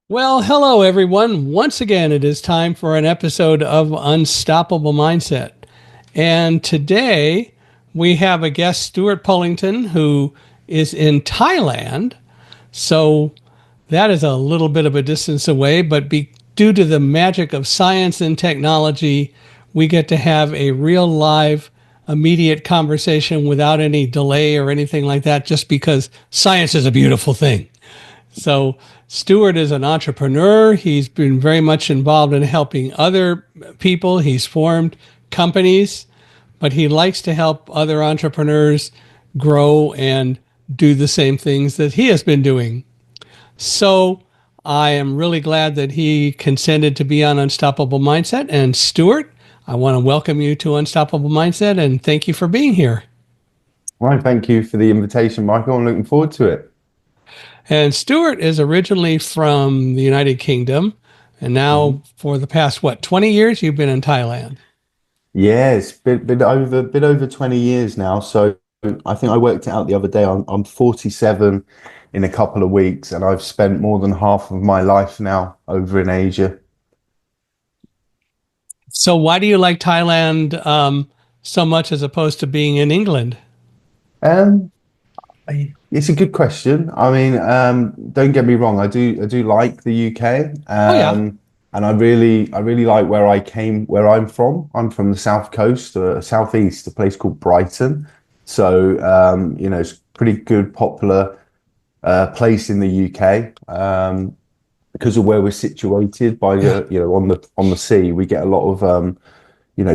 Well, hello everyone. Once again, it is time for an episode of Unstoppable Mindset. And today we have a guest, Stuart Pollington, who is in Thailand. So that is a little bit of a distance away, but due to the magic of science and technology, we get to have a real live, immediate conversation without any delay or anything like that, just because science is a beautiful thing. So, Stuart is an entrepreneur. He's been very much involved in helping other people. He's formed companies, but he likes to help other entrepreneurs grow and do the same things that he has been doing. So, I am really glad that he consented to be on Unstoppable Mindset. And, Stuart, I want to welcome you to Unstoppable Mindset and thank you for being here. Well, thank you for the invitation, Michael. I'm looking forward to it. And Stuart is originally from the United Kingdom. And now, Mhm. for the past, 20 years, you've been in Thailand. Yeah, it's been over 20 years now. So I think I worked it out the other day. I'm 47 in a couple of weeks, and I've spent more than half of my life now over in Asia. So, why do you like Thailand so much as opposed to being in England? Um, it's a good question. I mean, don't get me wrong. I do like the UK, Oh, yeah. and I really like where I'm from. I'm from the south coast, southeast, a place called Brighton. So, it's a pretty good, popular place in the UK. Because of where we're situated by Yeah. on the sea, we get a lot of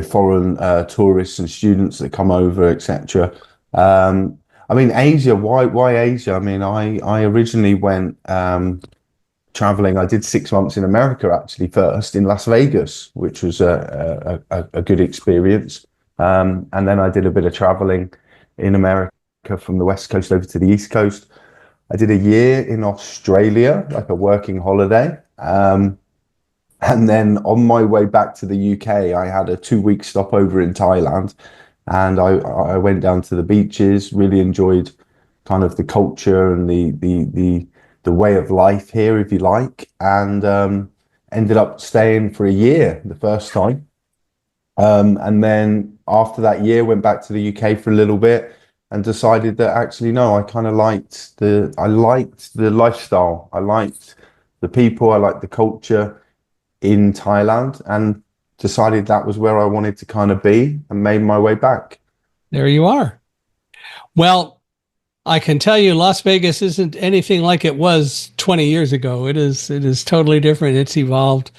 foreign tourists and students that come over, etc. I mean, Asia. Why Asia? I mean, I originally went traveling. I did 6 months in America actually first in Las Vegas, which was a good experience. And then I did a bit of traveling in America from the West Coast over to the East Coast. I did a year in Australia, like a working holiday. And then on my way back to the UK, I had a 2 week stopover in Thailand, and I went down to the beaches. Really enjoyed kind of the culture and the way of life here, if you like, and ended up staying for a year the first time. And then after that year, went back to the UK for a little bit and decided that actually no, I liked the lifestyle, I liked the people, I liked the culture in Thailand, and decided that was where I wanted to kind of be and made my way back. There you are. Well, I can tell you Las Vegas isn't anything like it was 20 years ago. It is totally different. It's evolved.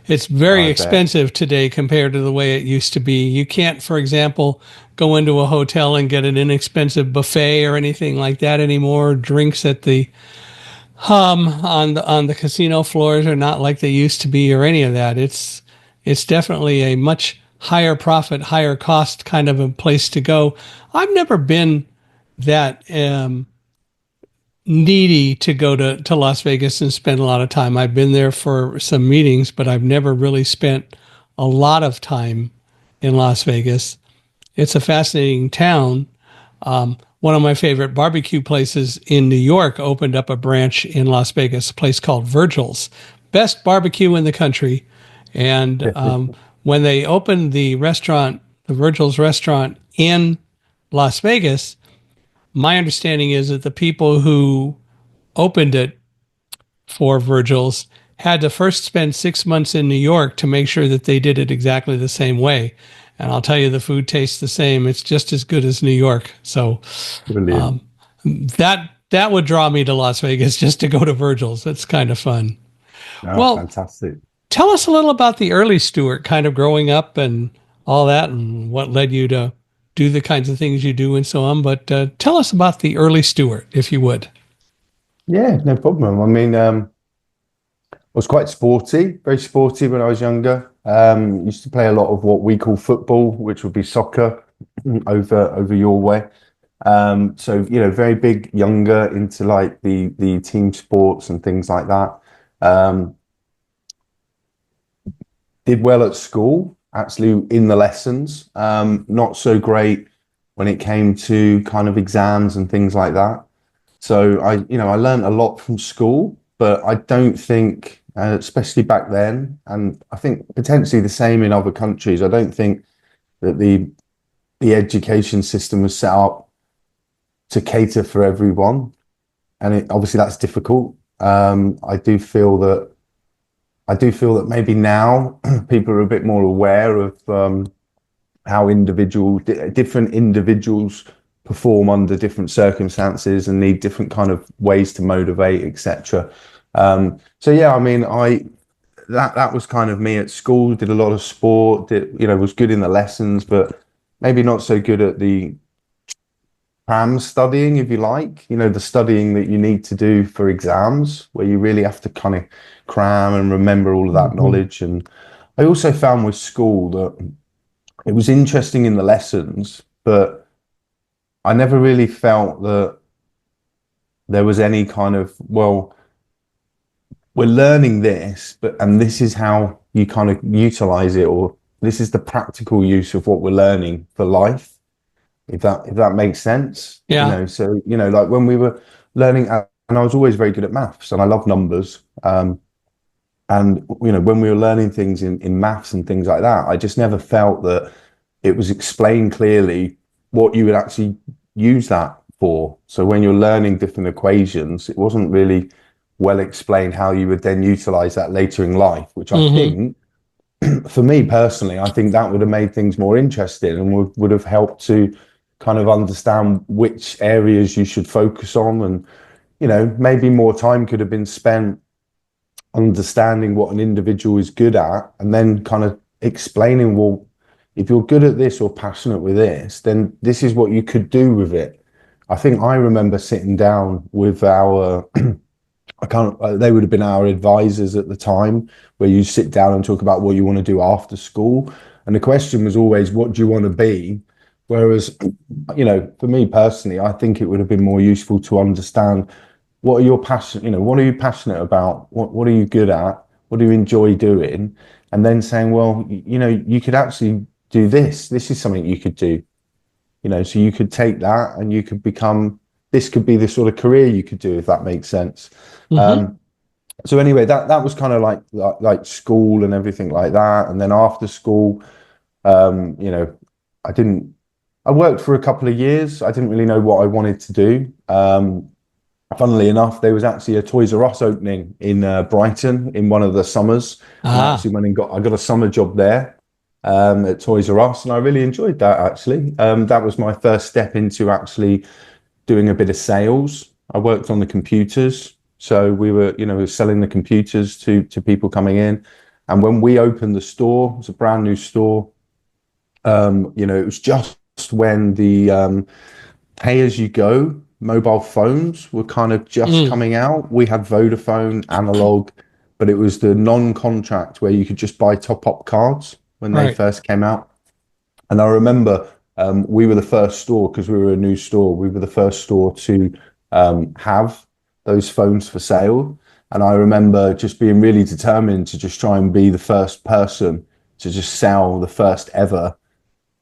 It's very I bet. expensive today compared to the way it used to be. You can't, for example, go into a hotel and get an inexpensive buffet or anything like that anymore. Drinks at the on the casino floors are not like they used to be or any of that. It's definitely a much higher profit, higher cost kind of a place to go. I've never been that needy to go to Las Vegas and spend a lot of time. I've been there for some meetings, but I've never really spent a lot of time in Las Vegas. It's a fascinating town. One of my favorite barbecue places in New York opened up a branch in Las Vegas, a place called Virgil's. Best barbecue in the country. And when they opened the restaurant, the Virgil's restaurant in Las Vegas, my understanding is that the people who opened it for Virgil's had to first spend 6 months in New York to make sure that they did it exactly the same way. And I'll tell you, the food tastes the same. It's just as good as New York. So Brilliant. um, that would draw me to Las Vegas just to go to Virgil's. That's kind of fun. No, Well, fantastic. tell us a little about the early Stuart, kind of growing up and all that, and what led you to do the kinds of things you do and so on. But tell us about the early Stuart, if you would. Yeah, no problem. I mean, I was quite sporty, very sporty when I was younger. Used to play a lot of what we call football, which would be soccer over your way. So very big younger into like the team sports and things like that. Um, did well at school, actually in the lessons. Not so great when it came to kind of exams and things like that. So I learned a lot from school, but I don't think especially back then. And I think potentially the same in other countries. I don't think that the education system was set up to cater for everyone, and obviously that's difficult. I do feel that maybe now people are a bit more aware of how different individuals perform under different circumstances and need different kind of ways to motivate, etc. So yeah, I mean, that was kind of me at school. Did a lot of sport. Was good in the lessons, but maybe not so good at the cram studying, if you like. The studying that you need to do for exams, where you really have to kind of cram and remember all of that Mhm. knowledge. And I also found with school that it was interesting in the lessons, but I never really felt that there was any kind of, well, we're learning this, and this is how you kind of utilize it, or this is the practical use of what we're learning for life, if that makes sense. Yeah. So like when we were learning, and I was always very good at maths, and I love numbers. And when we were learning things in maths and things like that, I just never felt that it was explained clearly what you would actually use that for. So when you're learning different equations, it wasn't really well explained how you would then utilize that later in life, which I Hmm. think, for me personally, I think that would have made things more interesting and would have helped to kind of understand which areas you should focus on. And maybe more time could have been spent understanding what an individual is good at, and then kind of explaining, well, if you're good at this or passionate with this, then this is what you could do with it. I think I remember sitting down with our I can't they would have been our advisors at the time, where you sit down and talk about what you want to do after school, and the question was always, what do you want to be? Whereas, for me personally, I think it would have been more useful to understand, what are your passion, what are you passionate about? What are you good at? What do you enjoy doing? And then saying, well, you could actually do this. This is something you could do. So you could take that and you could become, this could be the sort of career you could do, if that makes sense. Hmm. So anyway, that was kind of like school and everything like that. And then after school, um, you know, I didn't. I worked for a couple of years. I didn't really know what I wanted to do. Funnily enough, there was actually a Toys R Us opening in Brighton in one of the summers, and I Ah. actually went and got a summer job there at Toys R Us, and I really enjoyed that actually. That was my first step into actually doing a bit of sales. I worked on the computers, so we were selling the computers to people coming in, and when we opened the store, it was a brand new store. It was just when the pay as you go mobile phones were kind of just Mm. coming out. We had Vodafone analog, but it was the non-contract where you could just buy top-up cards when they Right. first came out. And I remember we were the first store, because we were a new store. We were the first store to have those phones for sale. And I remember just being really determined to just try and be the first person to just sell the first ever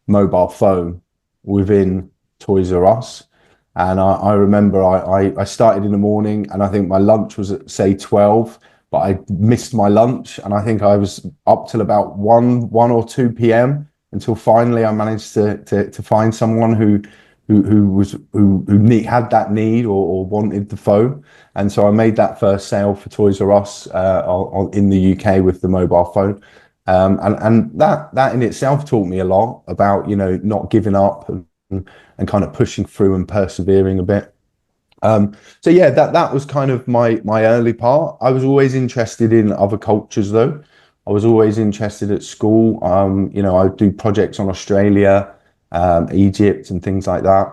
mobile phone within Toys R Us. And I remember I started in the morning, and I think my lunch was at say 12, but I missed my lunch, and I think I was up till about 1 or 2 p.m. until finally I managed to find someone who had that need, or wanted the phone. And so I made that first sale for Toys R Us in the UK with the mobile phone. And that in itself taught me a lot about, not giving up, and kind of pushing through and persevering a bit. So yeah, that was kind of my early part. I was always interested in other cultures though. I was always interested at school. I would do projects on Australia, Egypt and things like that.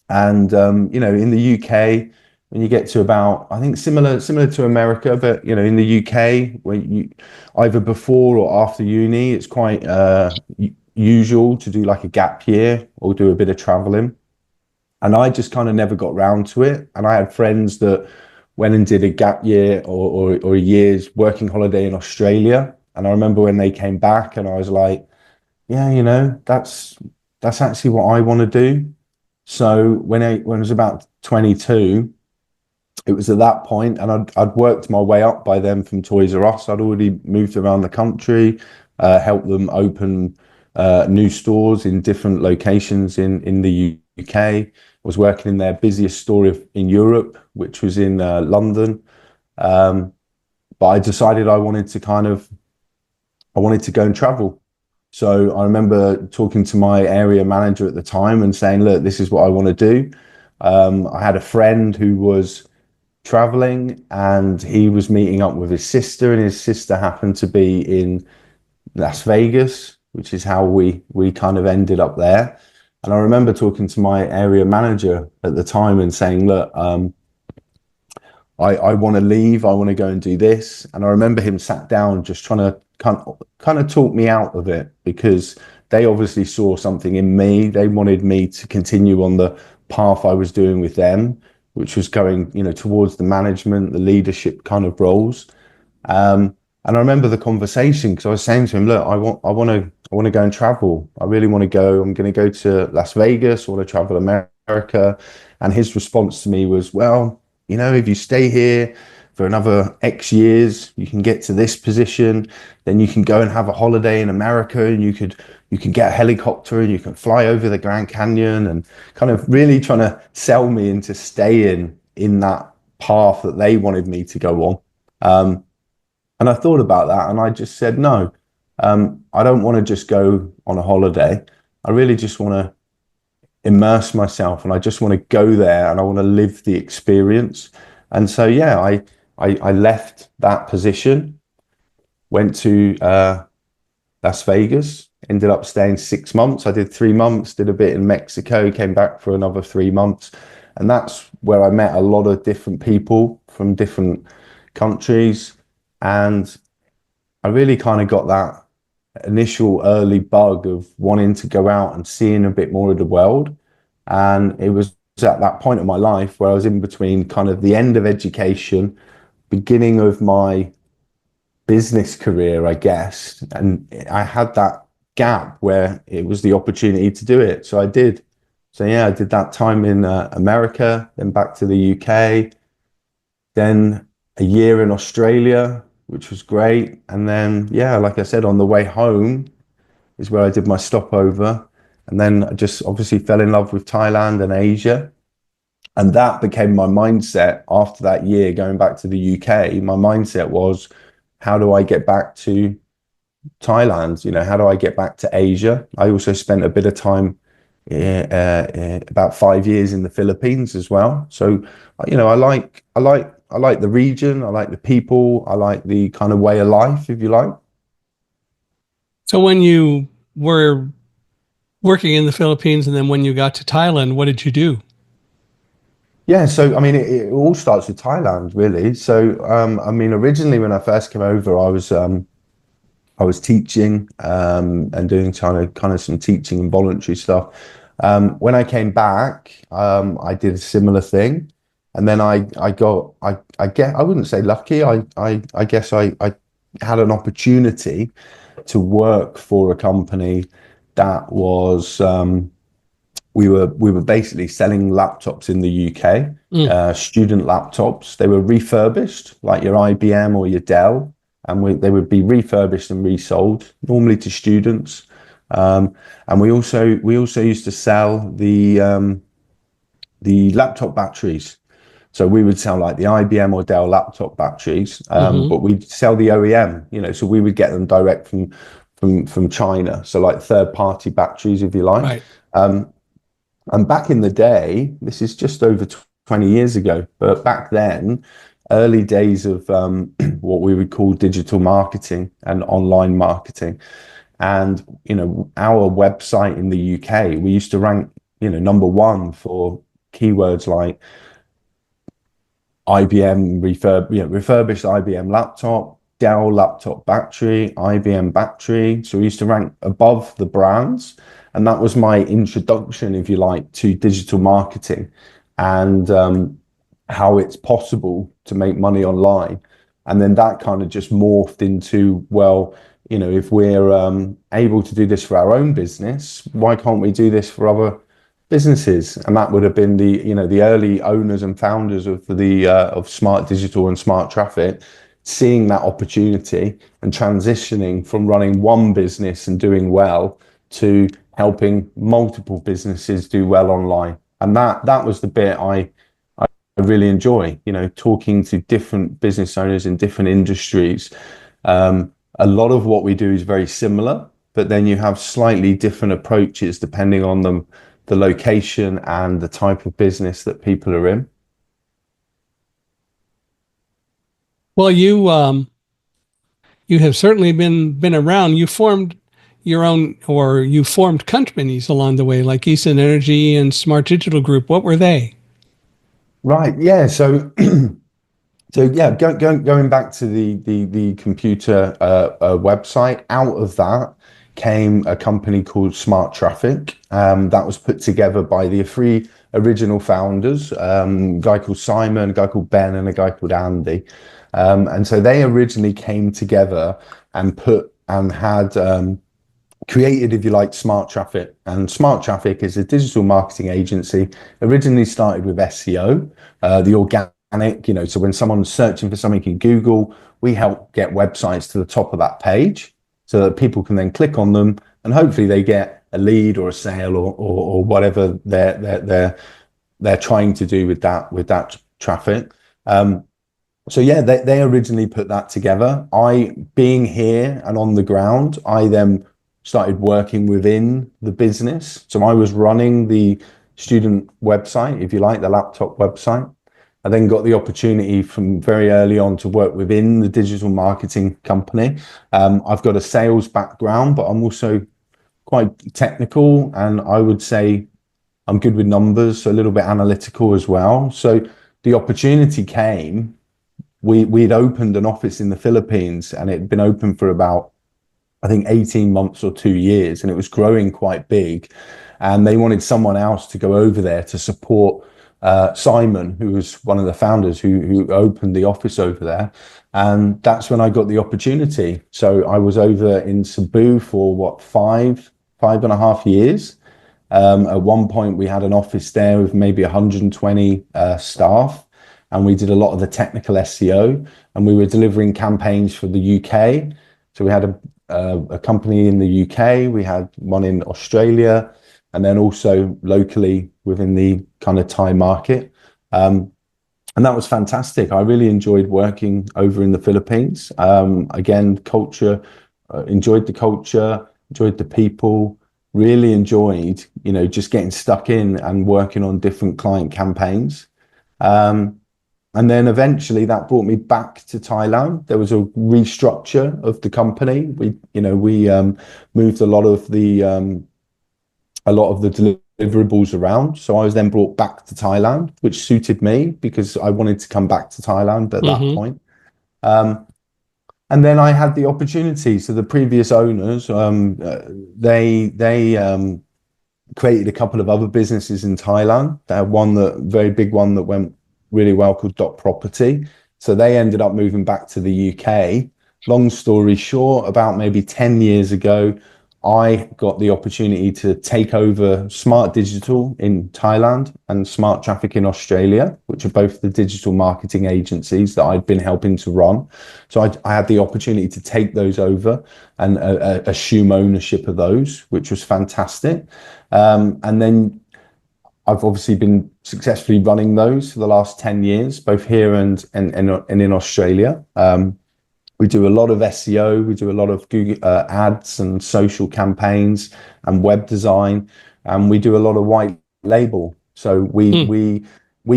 And in the UK, when you get to about, I think similar to America, but in the UK, when you either before or after uni, it's quite usual to do like a gap year or do a bit of traveling. And I just kind of never got round to it. And I had friends that went and did a gap year, or a year's working holiday in Australia. And I remember when they came back, and I was like, yeah, that's actually what I want to do. So when I was about 22, it was at that point, and I'd worked my way up by then from Toys R Us. I'd already moved around the country, helped them open new stores in different locations in the UK. I was working in their busiest store in Europe, which was in London. Um, but I decided I wanted to go and travel. So I remember talking to my area manager at the time and saying, look, this is what I want to do. I had a friend who was traveling and he was meeting up with his sister, and his sister happened to be in Las Vegas, which is how we kind of ended up there. And I remember talking to my area manager at the time and saying, look, I want to leave. I want to go and do this. And I remember him sat down just trying to kind of talk me out of it, because they obviously saw something in me. They wanted me to continue on the path I was doing with them, which was going, towards the management, the leadership kind of roles. And I remember the conversation, because I was saying to him, look, I want to go and travel. I really want to go. I'm going to go to Las Vegas. I want to travel America. And his response to me was, well, if you stay here for another X years, you can get to this position, then you can go and have a holiday in America, and you can get a helicopter and you can fly over the Grand Canyon, and kind of really trying to sell me into staying in that path that they wanted me to go on. And I thought about that and I just said, no, I don't want to just go on a holiday. I really just want to immerse myself, and I just want to go there and I want to live the experience. And so, yeah, I left that position, went to Las Vegas, ended up staying 6 months. I did 3 months, did a bit in Mexico, came back for another 3 months. And that's where I met a lot of different people from different countries. And I really kind of got that initial early bug of wanting to go out and seeing a bit more of the world. And it was at that point in my life where I was in between kind of the end of education, beginning of my business career, I guess. And I had that gap where it was the opportunity to do it. So I did. So yeah, I did that time in America, then back to the UK, then a year in Australia, which was great. And then, yeah, like I said, on the way home is where I did my stopover. And then I just obviously fell in love with Thailand and Asia. And that became my mindset after that year going back to the UK. My mindset was, how do I get back to Thailand? How do I get back to Asia? I also spent a bit of time, about 5 years in the Philippines as well. So, I like the region. I like the people. I like the kind of way of life, if you like. So when you were working in the Philippines and then when you got to Thailand, what did you do? Yeah, so I mean, it all starts with Thailand, really. So, I mean, originally when I first came over, I was teaching and doing kind of some teaching and voluntary stuff. When I came back, I did a similar thing, and then I get I wouldn't say lucky. I guess I had an opportunity to work for a company that was we were basically selling laptops in the UK, Mm. student laptops. They were refurbished, like your IBM or your Dell, and they would be refurbished and resold, normally to students. And we also used to sell the laptop batteries. So we would sell like the IBM or Dell laptop batteries, Hmm. but we'd sell the OEM, so we would get them direct from China. So like third party batteries, if you like. Right. And back in the day, this is just over 20 years ago, but back then, early days of what we would call digital marketing and online marketing. And, our website in the UK, we used to rank, number one for keywords like refurbished IBM laptop, Dell laptop battery, IBM battery. So we used to rank above the brands. And that was my introduction, if you like, to digital marketing and how it's possible to make money online. And then that kind of just morphed into, well, if we're able to do this for our own business, why can't we do this for businesses, and that would have been the early owners and founders of the of Smart Digital and Smart Traffic, seeing that opportunity and transitioning from running one business and doing well to helping multiple businesses do well online. And that was the bit I really enjoy, talking to different business owners in different industries. A lot of what we do is very similar, but then you have slightly different approaches depending on the location and the type of business that people are in. Well, you have certainly been around. You formed your own, or you formed companies along the way, like Hingson Energy and Smart Digital Group. What were they? Right. Yeah. So yeah, going back to the computer website, out of that came a company called Smart Traffic. That was put together by the three original founders, a guy called Simon, a guy called Ben, and a guy called Andy. And so they originally came together and had created, if you like, Smart Traffic. And Smart Traffic is a digital marketing agency, originally started with SEO, the organic, so when someone's searching for something in Google, we help get websites to the top of that page so that people can then click on them and hopefully they get a lead or a sale or whatever they're trying to do with that traffic. So yeah, they originally put that together. I, being here and on the ground, I then started working within the business. So I was running the student website, if you like, the laptop website. I then got the opportunity from very early on to work within the digital marketing company. I've got a sales background, but I'm also quite technical, and I would say I'm good with numbers, so a little bit analytical as well. So the opportunity came. We'd opened an office in the Philippines, and it'd been open for about, I think, 18 months or 2 years, and it was growing quite big. And they wanted someone else to go over there to support Simon, who was one of the founders who opened the office over there. And that's when I got the opportunity. So I was over in Cebu for 5.5 years. At one point, we had an office there with maybe 120 staff, and we did a lot of the technical SEO, and we were delivering campaigns for the UK. So we had a company in the UK, we had one in Australia, and then also locally within the kind of Thai market. And that was fantastic. I really enjoyed working over in the Philippines. Again, culture, enjoyed the culture, enjoyed the people, really enjoyed, just getting stuck in and working on different client campaigns. And then eventually that brought me back to Thailand. There was a restructure of the company. We moved a lot of the deliverables around. So I was then brought back to Thailand, which suited me because I wanted to come back to Thailand at that point. And then I had the opportunity. So the previous owners, they created a couple of other businesses in Thailand. They had very big one that went really well called Dot Property. So they ended up moving back to the UK. Long story short, about maybe 10 years ago, I got the opportunity to take over Smart Digital in Thailand and Smart Traffic in Australia, which are both the digital marketing agencies that I'd been helping to run. So I had the opportunity to take those over and assume ownership of those, which was fantastic. And then I've obviously been successfully running those for the last 10 years, both here and in Australia. We do a lot of SEO, we do a lot of Google ads and social campaigns and web design, and we do a lot of white label. So we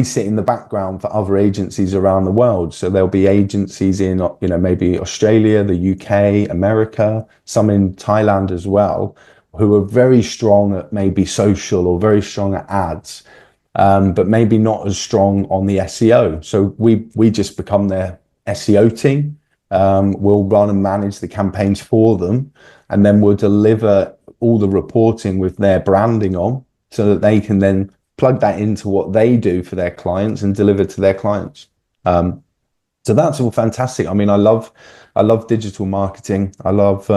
sit in the background for other agencies around the world. So there'll be agencies in, maybe Australia, the UK, America, some in Thailand as well, who are very strong at maybe social or very strong at ads, but maybe not as strong on the SEO. So we just become their SEO team. We'll run and manage the campaigns for them, and then we'll deliver all the reporting with their branding on so that they can then plug that into what they do for their clients and deliver to their clients. So that's all fantastic. I mean, I love digital marketing. I love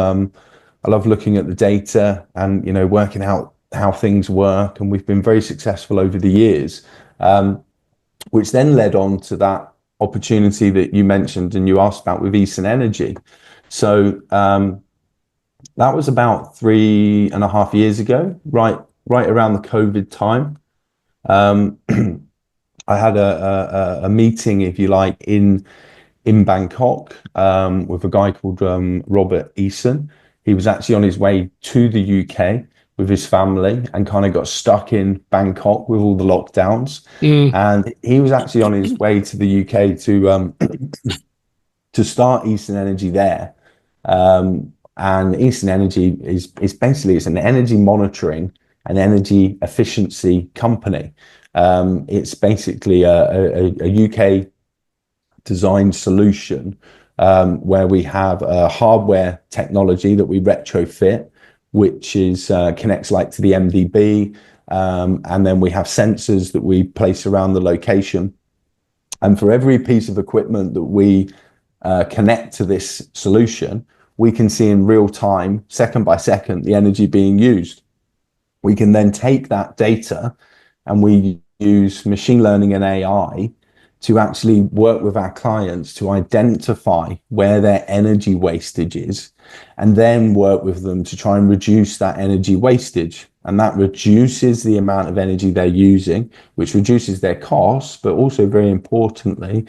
looking at the data and, working out how things work, and we've been very successful over the years, which then led on to that opportunity that you mentioned and you asked about with Eastern Energy. So that was about 3.5 years ago, right around the COVID time. I had a meeting, if you like, in Bangkok with a guy called Robert Eason. He was actually on his way to the UK with his family and kind of got stuck in Bangkok with all the lockdowns. Mm. And he was actually on his way to the UK to start Eastern Energy there. And Eastern Energy is basically it's an energy monitoring and energy efficiency company. It's basically a UK designed solution where we have a hardware technology that we retrofit, which is connects like to the MDB, and then we have sensors that we place around the location. And for every piece of equipment that we connect to this solution, we can see in real time, second by second, the energy being used. We can then take that data and we use machine learning and AI to actually work with our clients to identify where their energy wastage is, and then work with them to try and reduce that energy wastage. And that reduces the amount of energy they're using, which reduces their costs, but also very importantly,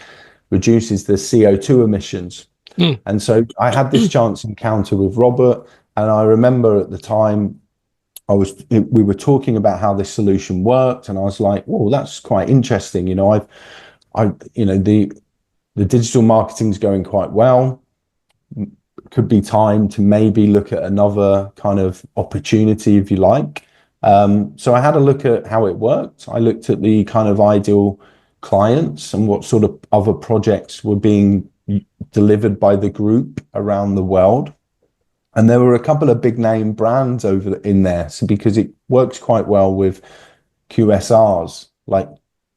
reduces the CO2 emissions. Mm. And so I had this chance encounter with Robert, and I remember at the time we were talking about how this solution worked, and I was like, "Oh, that's quite interesting." The digital marketing's going quite well. Could be time to maybe look at another kind of opportunity, if you like. So I had a look at how it worked. I looked at the kind of ideal clients and what sort of other projects were being delivered by the group around the world. And there were a couple of big name brands over in there. So because it works quite well with QSRs, like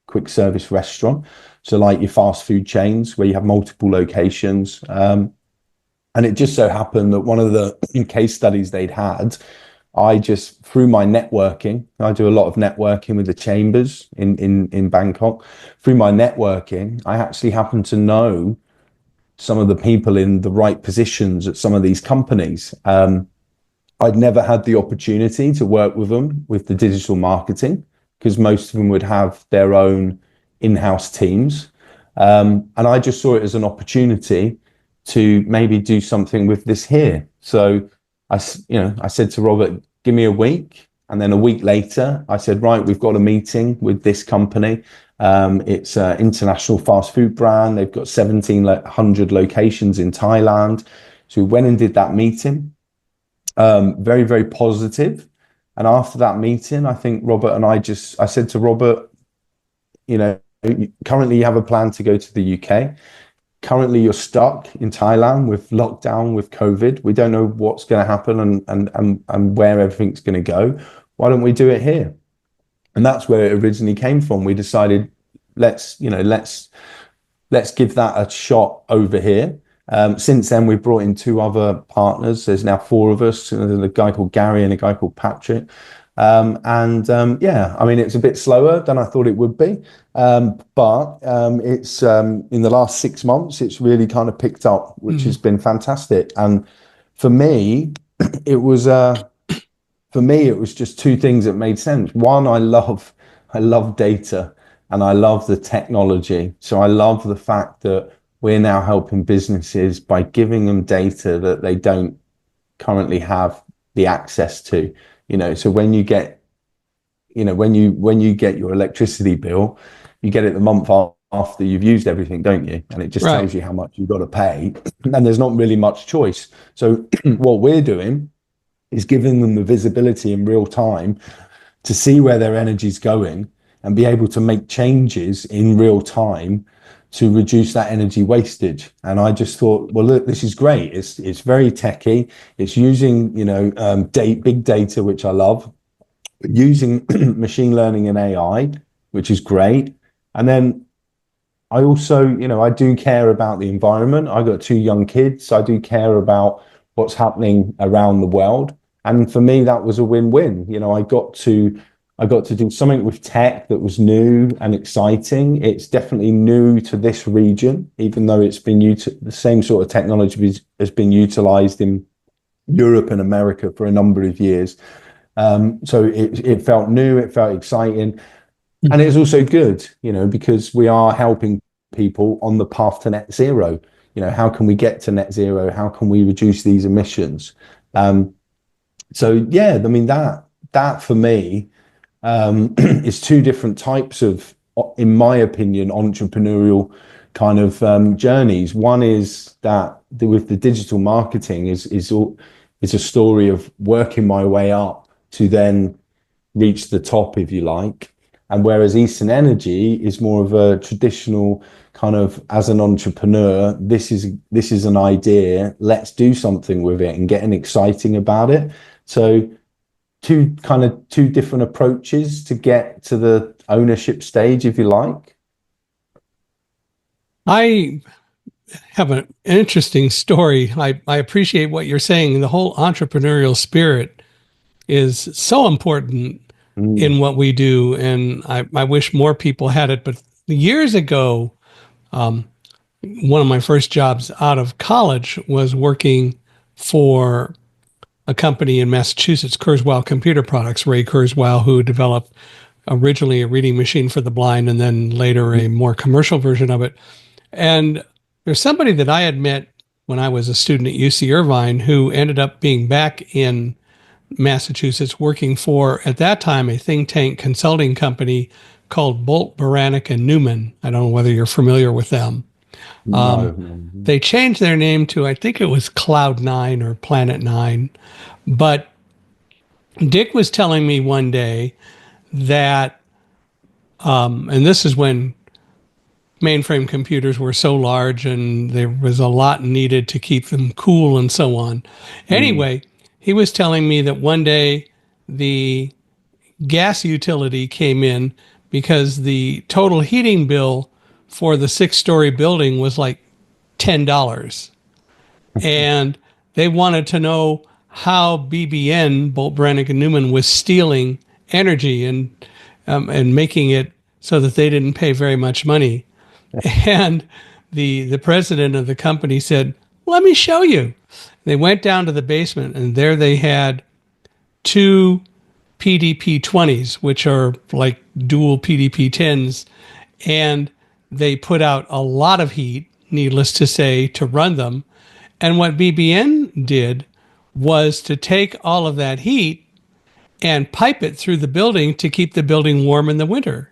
quick service restaurant. So like your fast food chains where you have multiple locations. And it just so happened that one of the case studies they'd had, I just, through my networking, I do a lot of networking with the chambers in Bangkok. Through my networking, I actually happen to know some of the people in the right positions at some of these companies. I'd never had the opportunity to work with them with the digital marketing because most of them would have their own in-house teams. And I just saw it as an opportunity to maybe do something with this here. So I said to Robert, give me a week. And then a week later, I said, right, we've got a meeting with this company. It's an international fast food brand. They've got 1,700 locations in Thailand. So we went and did that meeting. Very, very positive. And after that meeting, I think Robert and I said to Robert, currently you have a plan to go to the UK. Currently you're stuck in Thailand with lockdown, with COVID. We don't know what's going to happen and where everything's going to go. Why don't we do it here? And that's where it originally came from. We decided, let's give that a shot over here. Since then, we've brought in 2 other partners. There's now 4 of us. There's a guy called Gary and a guy called Patrick. It's a bit slower than I thought it would be. But it's in the last 6 months, it's really kind of picked up, which has been fantastic. And for me, it was just 2 things that made sense. One, I love data and I love the technology. So I love the fact that we're now helping businesses by giving them data that they don't currently have the access to. So when you get your electricity bill, you get it the month after you've used everything, don't you? And it just Right. tells you how much you've got to pay, and there's not really much choice. So what we're doing is giving them the visibility in real time to see where their energy's going and be able to make changes in real time to reduce that energy wastage. And I just thought, well, look, this is great. It's very techy. It's using, big data, which I love, using machine learning and AI, which is great. And then I also, I do care about the environment. I got 2 young kids. So I do care about what's happening around the world. And for me, that was a win-win. I got to do something with tech that was new and exciting. It's definitely new to this region, even though the same sort of technology has been utilized in Europe and America for a number of years. So it felt new, it felt exciting, and it's also good, because we are helping people on the path to net zero. How can we get to net zero? How can we reduce these emissions? So yeah, I mean that for me is two different types of, in my opinion, entrepreneurial kind of journeys. One is that with the digital marketing is a story of working my way up to then reach the top, if you like. And whereas Eastern Energy is more of a traditional kind of, as an entrepreneur, this is an idea, let's do something with it and getting exciting about it. So two different approaches to get to the ownership stage, if you like. I have an interesting story. I appreciate what you're saying. The whole entrepreneurial spirit is so important Mm, in what we do. And I wish more people had it. But years ago, one of my first jobs out of college was working for a company in Massachusetts, Kurzweil Computer Products, Ray Kurzweil, who developed originally a reading machine for the blind and then later a more commercial version of it. And there's somebody that I had met when I was a student at UC Irvine who ended up being back in Massachusetts working for, at that time, a think tank consulting company called Bolt, Baranek, and Newman. I don't know whether you're familiar with them. no, no. They changed their name to, I think it was Cloud Nine or Planet Nine. But Dick was telling me one day that, and this is when mainframe computers were so large and there was a lot needed to keep them cool and so on. Mm, Anyway, he was telling me that one day the gas utility came in because the total heating bill for the 6-story building was like $10. And they wanted to know how BBN, Bolt, Brannick, and Newman, was stealing energy and making it so that they didn't pay very much money. And the president of the company said, "Let me show you." They went down to the basement, and there they had two PDP 20s, which are like dual PDP 10s, and they put out a lot of heat, needless to say, to run them. And what BBN did was to take all of that heat and pipe it through the building to keep the building warm in the winter.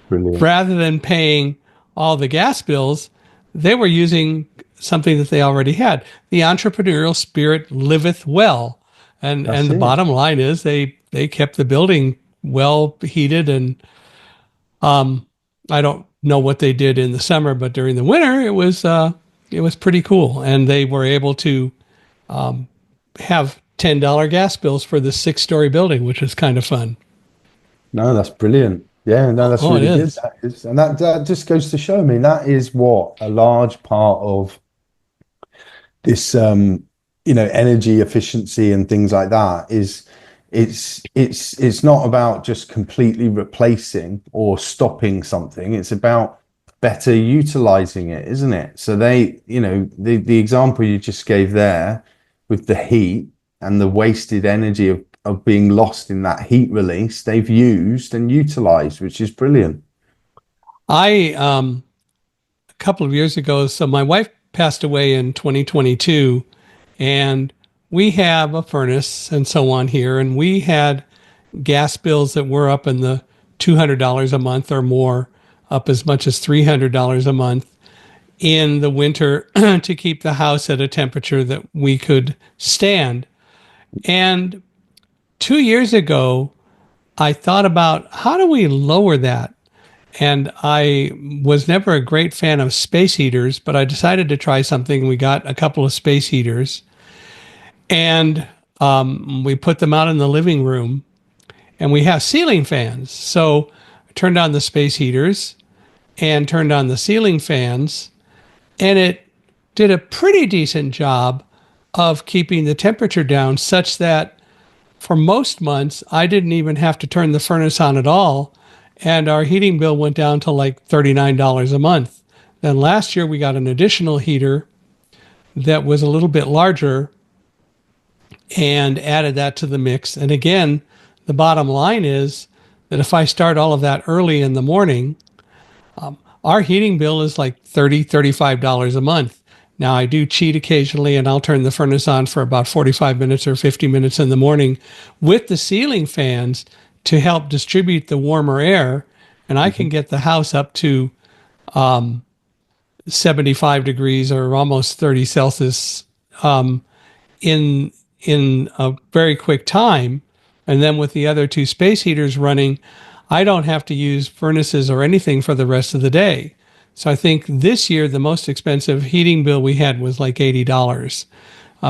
brilliant. Rather than paying all the gas bills, they were using something that they already had. The entrepreneurial spirit liveth well. And That's the it. bottom line is they kept the building well heated. And I don't know what they did in the summer, but during the winter it was pretty cool. And they were able to have $10 gas bills for this 6-story building, which was kind of fun. No, that's brilliant. Yeah, no, that's Oh, it really good. is. That is, and that just goes to show, I mean, that is what a large part of this energy efficiency and things like that is. It's not about just completely replacing or stopping something. It's about better utilizing it, isn't it? So the example you just gave there with the heat and the wasted energy of being lost in that heat release, they've used and utilized, which is brilliant. I a couple of years ago, so my wife passed away in 2022, and we have a furnace and so on here, and we had gas bills that were up in the $200 a month or more, up as much as $300 a month in the winter to keep the house at a temperature that we could stand. And 2 years ago, I thought about how do we lower that? And I was never a great fan of space heaters, but I decided to try something. We got a couple of space heaters and we put them out in the living room, and we have ceiling fans. So I turned on the space heaters and turned on the ceiling fans, and it did a pretty decent job of keeping the temperature down such that for most months, I didn't even have to turn the furnace on at all. And our heating bill went down to like $39 a month. Then last year, we got an additional heater that was a little bit larger and added that to the mix. And again, the bottom line is that if I start all of that early in the morning, our heating bill is like $35 a month. Now, I do cheat occasionally and I'll turn the furnace on for about 45 minutes or 50 minutes in the morning with the ceiling fans to help distribute the warmer air. And I can get the house up to 75 degrees or almost 30 Celsius in a very quick time. And then with the other two space heaters running, I don't have to use furnaces or anything for the rest of the day. So I think this year the most expensive heating bill we had was like $80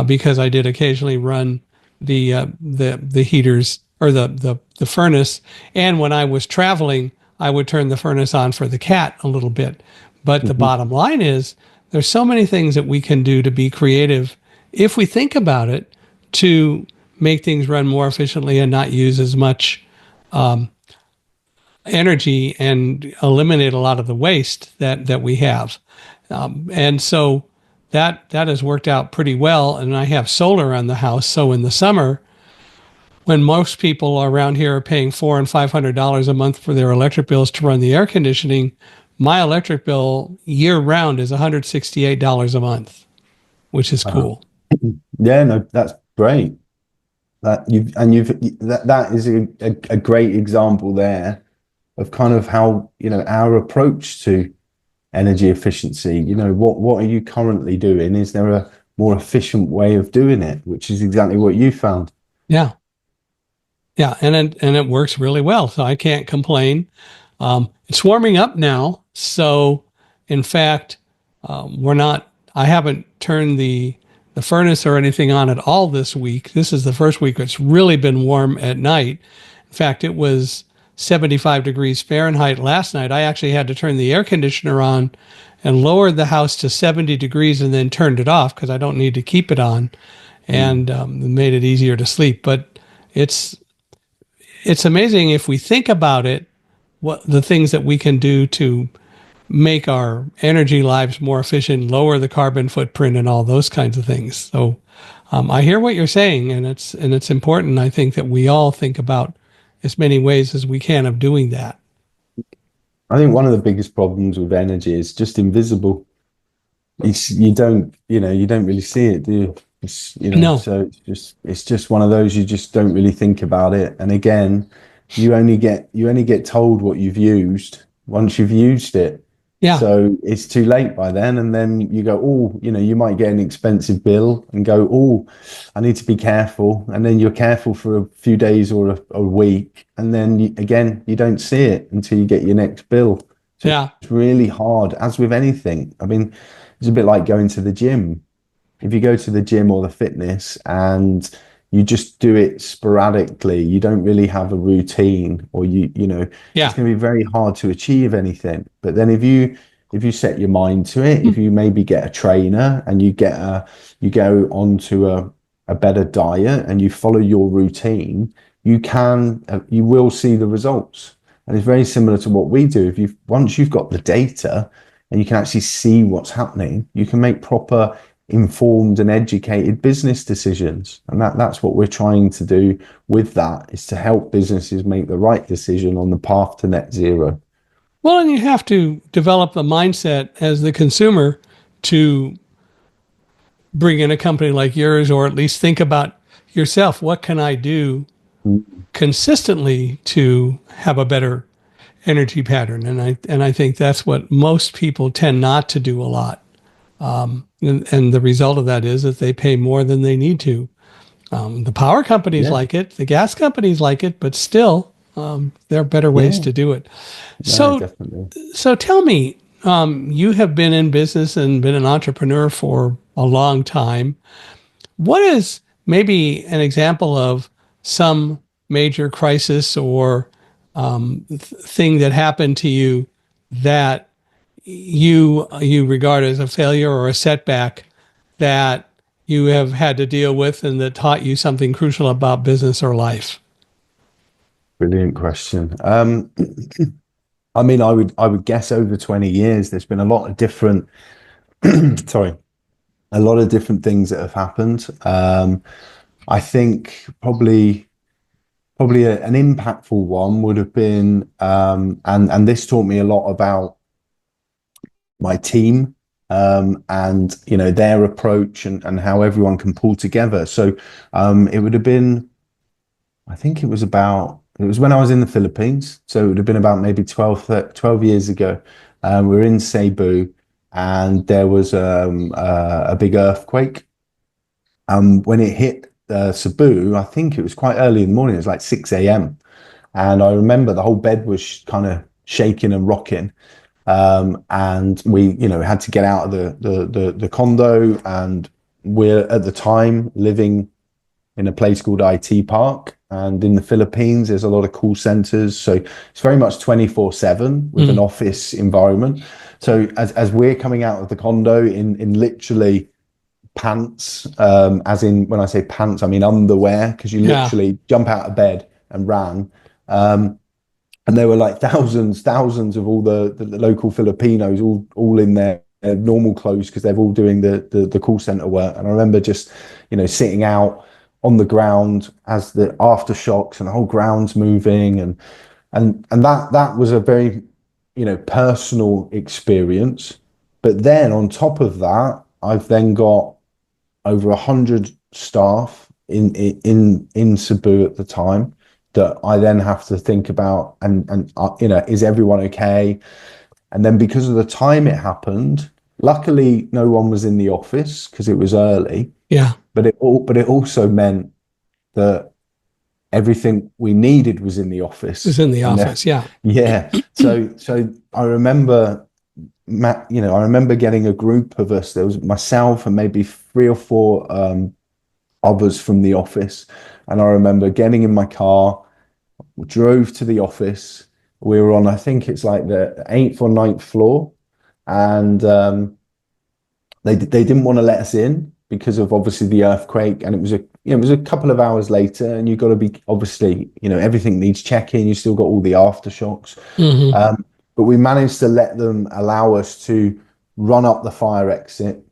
because I did occasionally run the heaters or the furnace. And when I was traveling, I would turn the furnace on for the cat a little bit. But the bottom line is there's so many things that we can do to be creative if we think about it to make things run more efficiently and not use as much energy and eliminate a lot of the waste that we have. And so that has worked out pretty well. And I have solar on the house. So in the summer, when most people around here are paying $400 and $500 a month for their electric bills to run the air conditioning, my electric bill year round is $168 a month, which is cool. Yeah, no, that's great. That that is a great example there of kind of how, our approach to energy efficiency. What are you currently doing? Is there a more efficient way of doing it, which is exactly what you found? Yeah. Yeah, and it works really well, so I can't complain. It's warming up now, so in fact, I haven't turned the furnace or anything on at all this week. This is the first week it's really been warm at night. In fact, it was 75 degrees Fahrenheit last night. I actually had to turn the air conditioner on and lowered the house to 70 degrees and then turned it off because I don't need to keep it on, and made it easier to sleep. But it's amazing if we think about it, what the things that we can do to make our energy lives more efficient, lower the carbon footprint, and all those kinds of things. So I hear what you're saying, and it's important. I think that we all think about as many ways as we can of doing that. I think one of the biggest problems with energy is just invisible. You don't really see it, do you? No. So it's just one of those, you just don't really think about it. And again, you only get told what you've used once you've used it. Yeah. So it's too late by then. And then you go, oh, you might get an expensive bill and go, oh, I need to be careful. And then you're careful for a few days or a week. And then you don't see it until you get your next bill. So Yeah. it's really hard, as with anything. I mean, it's a bit like going to the gym. If you go to the gym or the fitness and you just do it sporadically, you don't really have a routine, or Yeah. it's going to be very hard to achieve anything. But then if you set your mind to it, if you maybe get a trainer and you go onto a better diet and you follow your routine, you will see the results. And it's very similar to what we do. Once you've got the data and you can actually see what's happening, you can make proper informed and educated business decisions. And that's what we're trying to do with that, is to help businesses make the right decision on the path to net zero. Well, and you have to develop the mindset as the consumer to bring in a company like yours, or at least think about yourself. What can I do consistently to have a better energy pattern? And I think that's what most people tend not to do a lot. And the result of that is that they pay more than they need to. The power companies like it, the gas companies like it, but still, there are better ways to do it. No, definitely. So tell me, you have been in business and been an entrepreneur for a long time. What is maybe an example of some major crisis or thing that happened to you that you regard as a failure or a setback that you have had to deal with and that taught you something crucial about business or life? Brilliant question. I mean, I would guess over 20 years, there's been a lot of different, sorry, a lot of different things that have happened. I think probably an impactful one would have been, and this taught me a lot about my team, and their approach and how everyone can pull together. So it would have been, I think it was when I was in the Philippines. So it would have been about maybe 12 years ago. We were in Cebu, and there was a big earthquake. When it hit Cebu, I think it was quite early in the morning. It was like 6 a.m. And I remember the whole bed was kind of shaking and rocking. And we, had to get out of the condo, and we're at the time living in a place called IT Park. And in the Philippines, there's a lot of call centers. So it's very much 24/7 with an office environment. So as we're coming out of the condo in literally pants, as in when I say pants, I mean underwear, because you Yeah. literally jump out of bed and ran. And there were like thousands of all the local Filipinos, all in their normal clothes, because they're all doing the call center work. And I remember just, sitting out on the ground as the aftershocks and the whole ground's moving, and that was a very, personal experience. But then on top of that, I've then got over 100 staff in Cebu at the time, that I then have to think about, and is everyone okay? And then because of the time it happened, luckily no one was in the office because it was early. Yeah. But it also meant that everything we needed was in the It was office. in the And office. Yeah. yeah, so I remember, Matt, I remember getting a group of us. There was myself and maybe three or four others from the office, and I remember getting in my car. We drove to the office. We were on, I think it's like the eighth or ninth floor, and they didn't want to let us in because of obviously the earthquake, and it was a couple of hours later, and you've got to be, obviously, everything needs checking. You still got all the aftershocks, Mm-hmm. but we managed to let them allow us to run up the fire exit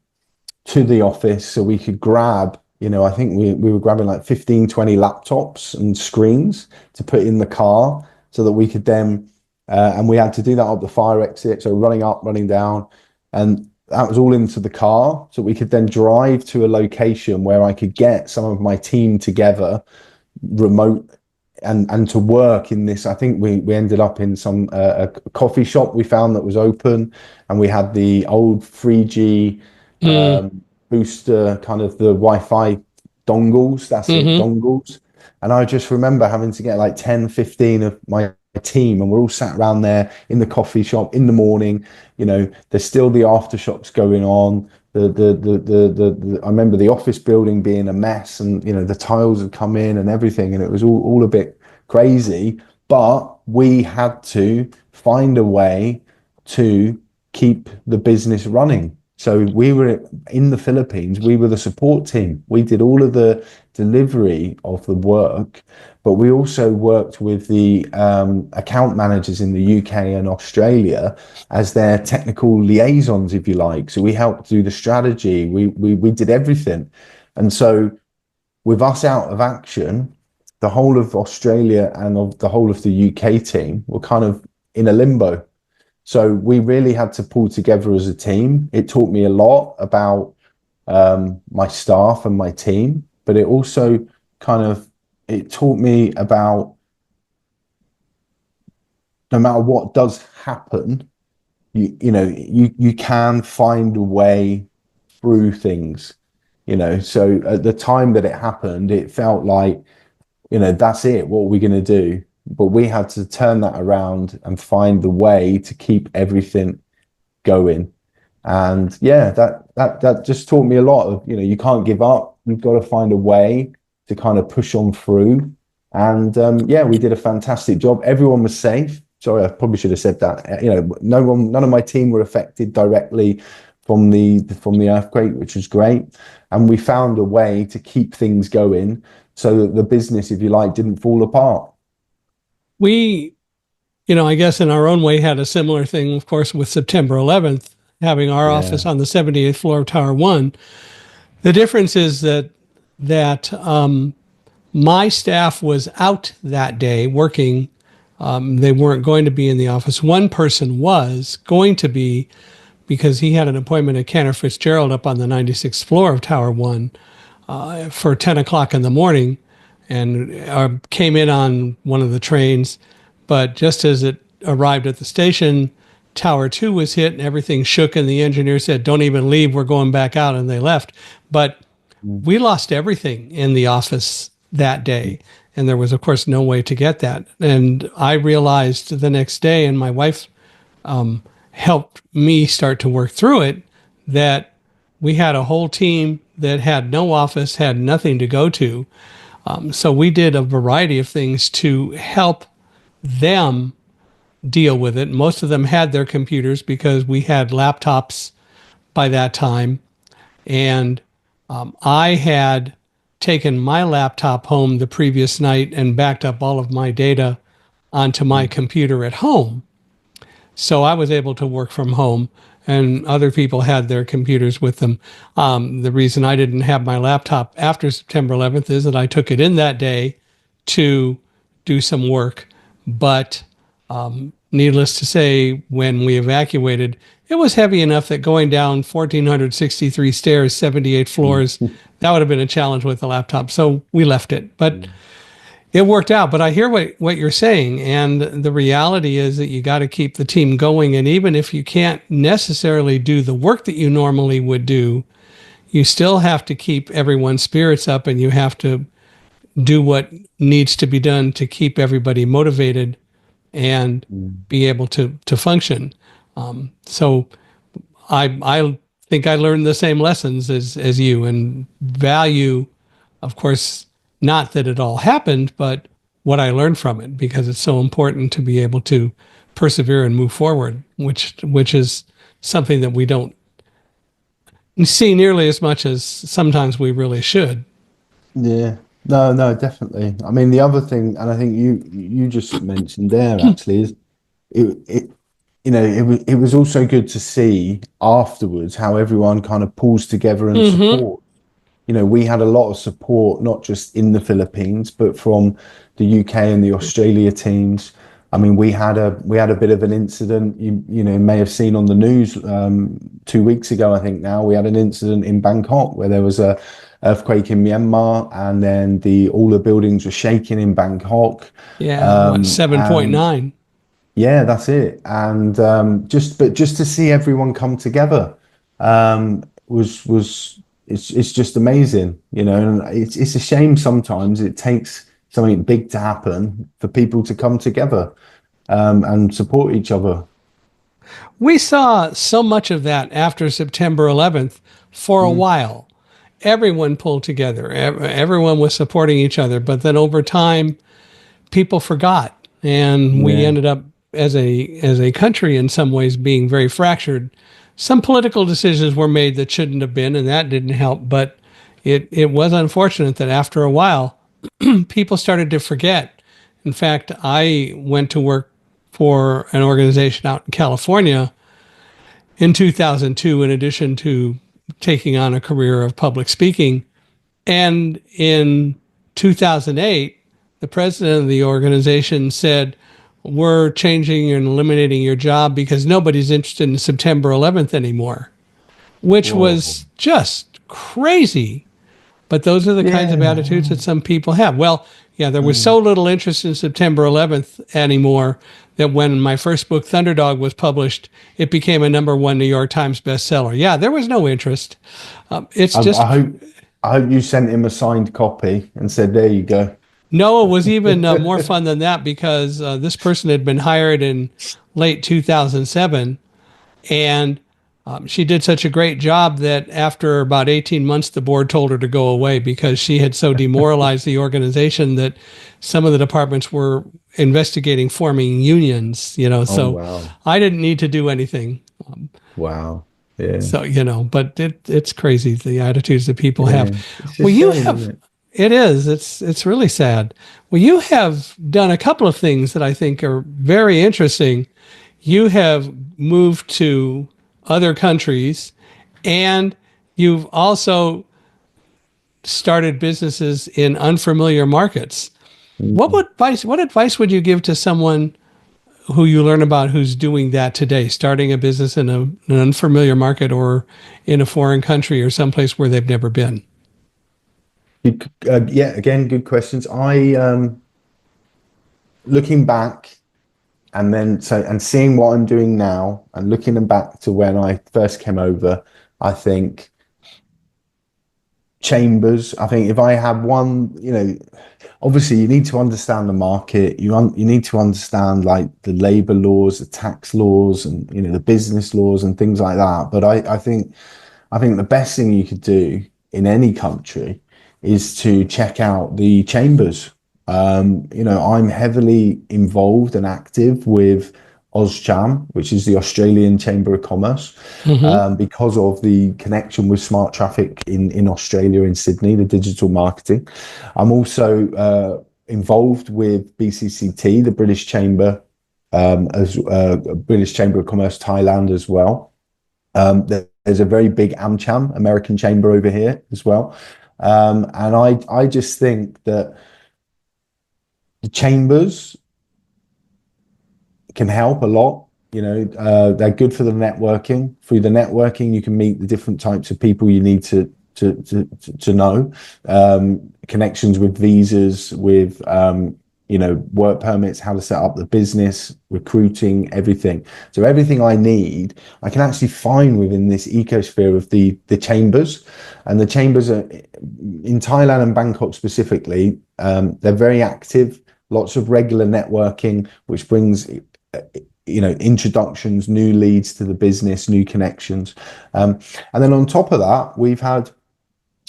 to the office so we could grab, I think we were grabbing like 15, 20 laptops and screens to put in the car so that we could then, and we had to do that up the fire exit. So running up, running down, and that was all into the car. So we could then drive to a location where I could get some of my team together remote, and to work in this. I think we ended up in some a coffee shop we found that was open, and we had the old 3G Mm. booster, kind of the Wi-Fi dongles. That's it, Mm-hmm. dongles. And I just remember having to get like 10, 15 of my team, and we're all sat around there in the coffee shop in the morning. There's still the aftershocks going on. I remember the office building being a mess, and the tiles had come in and everything, and it was all a bit crazy. But we had to find a way to keep the business running. So we were in the Philippines, we were the support team. We did all of the delivery of the work, but we also worked with the account managers in the UK and Australia as their technical liaisons, if you like. So we helped do the strategy. We did everything. And so with us out of action, the whole of Australia and of the whole of the UK team were kind of in a limbo. So we really had to pull together as a team. It taught me a lot about my staff and my team, but it also it taught me about, no matter what does happen, you can find a way through things. So at the time that it happened, it felt like, that's it. What are we going to do? But we had to turn that around and find the way to keep everything going. And yeah, that just taught me a lot of, you can't give up. You've got to find a way to kind of push on through. And yeah, we did a fantastic job. Everyone was safe. Sorry, I probably should have said that. None of my team were affected directly, from the earthquake, which was great. And we found a way to keep things going so that the business, if you like, didn't fall apart. We, I guess in our own way had a similar thing, of course, with September 11th, having our office Yeah. on the 78th floor of Tower 1. The difference is that my staff was out that day working. They weren't going to be in the office. One person was going to be because he had an appointment at Cantor Fitzgerald up on the 96th floor of Tower 1 for 10 o'clock in the morning, and came in on one of the trains. But just as it arrived at the station, Tower 2 was hit and everything shook, and the engineer said, "Don't even leave, we're going back out," and they left. But we lost everything in the office that day. And there was, of course, no way to get that. And I realized the next day, and my wife helped me start to work through it, that we had a whole team that had no office, had nothing to go to. So we did a variety of things to help them deal with it. Most of them had their computers because we had laptops by that time. And I had taken my laptop home the previous night and backed up all of my data onto my computer at home. So I was able to work from home, and other people had their computers with them. The reason I didn't have my laptop after September 11th is that I took it in that day to do some work. But needless to say, when we evacuated, it was heavy enough that going down 1,463 stairs, 78 floors, that would have been a challenge with the laptop. So we left it. But it worked out. But I hear what you're saying. And the reality is that you got to keep the team going. And even if you can't necessarily do the work that you normally would do, you still have to keep everyone's spirits up, and you have to do what needs to be done to keep everybody motivated and be able to function. So I think I learned the same lessons as you, and value, of course, not that it all happened, but what I learned from it, because it's so important to be able to persevere and move forward, which is something that we don't see nearly as much as sometimes we really should. Yeah. No, no, definitely. I mean, the other thing, and I think you just mentioned there actually, is it it was also good to see afterwards how everyone kind of pulls together and Mm-hmm. support. We had a lot of support, not just in the Philippines, but from the UK and the Australia teams. I mean, we had a bit of an incident. You may have seen on the news 2 weeks ago. I think now we had an incident in Bangkok where there was a earthquake in Myanmar, and then all the buildings were shaking in Bangkok. Yeah, what, And 7.9? yeah, that's it. And just to see everyone come together was it's just amazing, And it's a shame sometimes it takes something big to happen for people to come together and support each other. We saw so much of that after September 11th for a Mm, while. Everyone pulled together. Everyone was supporting each other. But then over time, people forgot, and we yeah. ended up as a country in some ways being very fractured. Some political decisions were made that shouldn't have been, and that didn't help. But it was unfortunate that after a while, people started to forget. In fact, I went to work for an organization out in California in 2002, in addition to taking on a career of public speaking. And in 2008, the president of the organization said, "We're changing and eliminating your job because nobody's interested in September 11th anymore," which Whoa. was just crazy. But those are the kinds of attitudes Yeah. that some people have. Well, yeah, there was Mm. so little interest in September 11th anymore that when my first book, Thunderdog, was published, it became a #1 New York Times bestseller. Yeah, there was no interest. It's I, I just, hope I hope you sent him a signed copy and said, "There you go." no, it was even more fun than that, because this person had been hired in late 2007, and she did such a great job that after about 18 months, the board told her to go away because she had so demoralized the organization that some of the departments were investigating forming unions, Oh so wow. I didn't need to do anything. Wow. Yeah. So, but it's crazy the attitudes that people have. Yeah. It's a Well, you shame, have, isn't it? it is, it's really sad. Well, you have done a couple of things that I think are very interesting. You have moved to other countries, and you've also started businesses in unfamiliar markets. Mm. What advice would you give to someone who you learn about who's doing that today, starting a business in an unfamiliar market or in a foreign country or someplace where they've never been? Yeah, again, good questions. I looking back and seeing what I'm doing now and looking back to when I first came over, I think chambers. I think if I had one, obviously you need to understand the market. You need to understand like the labor laws, the tax laws, and the business laws and things like that. But I think the best thing you could do in any country is to check out the chambers. I'm heavily involved and active with OzCham, which is the Australian Chamber of Commerce, Mm-hmm. because of the connection with smart traffic in Australia, in Sydney, the digital marketing. I'm also involved with BCCT, the British Chamber, as British Chamber of Commerce Thailand as well. There's a very big AmCham, American Chamber over here as well. And I just think that the chambers can help a lot. They're good for the networking. Through the networking, you can meet the different types of people you need to know. Connections with visas, with work permits, how to set up the business, recruiting, everything. So everything I need, I can actually find within this ecosphere of the chambers. And the chambers are in Thailand and Bangkok specifically. They're very active. Lots of regular networking, which brings introductions, new leads to the business, new connections. And then on top of that, we've had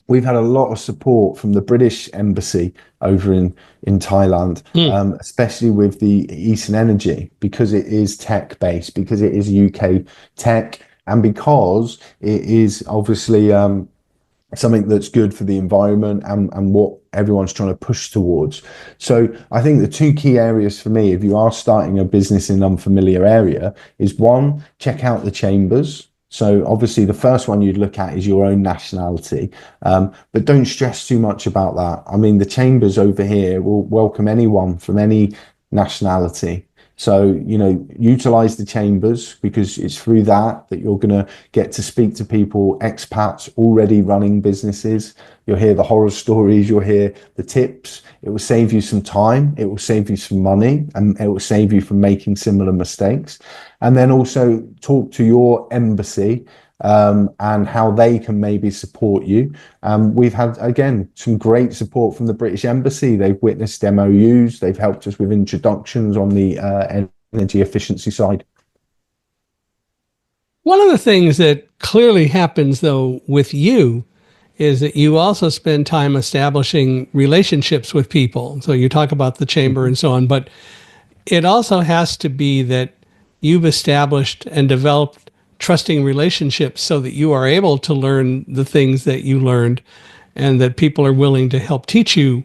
a lot of support from the British Embassy over in Thailand, Mm. especially with the Eastern Energy, because it is tech based, because it is UK tech, and because it is obviously something that's good for the environment and what everyone's trying to push towards. So I think the two key areas for me, if you are starting a business in an unfamiliar area, is one, check out the chambers. So obviously the first one you'd look at is your own nationality, but don't stress too much about that. I mean, the chambers over here will welcome anyone from any nationality. So, utilize the chambers, because it's through that you're going to get to speak to people, expats already running businesses. You'll hear the horror stories, you'll hear the tips. It will save you some time, it will save you some money, and it will save you from making similar mistakes. And then also talk to your embassy, and how they can maybe support you. We've had, again, some great support from the British Embassy. They've witnessed MOUs, they've helped us with introductions on the energy efficiency side. One of the things that clearly happens, though, with you is that you also spend time establishing relationships with people. So you talk about the chamber and so on, but it also has to be that you've established and developed trusting relationships so that you are able to learn the things that you learned and that people are willing to help teach you.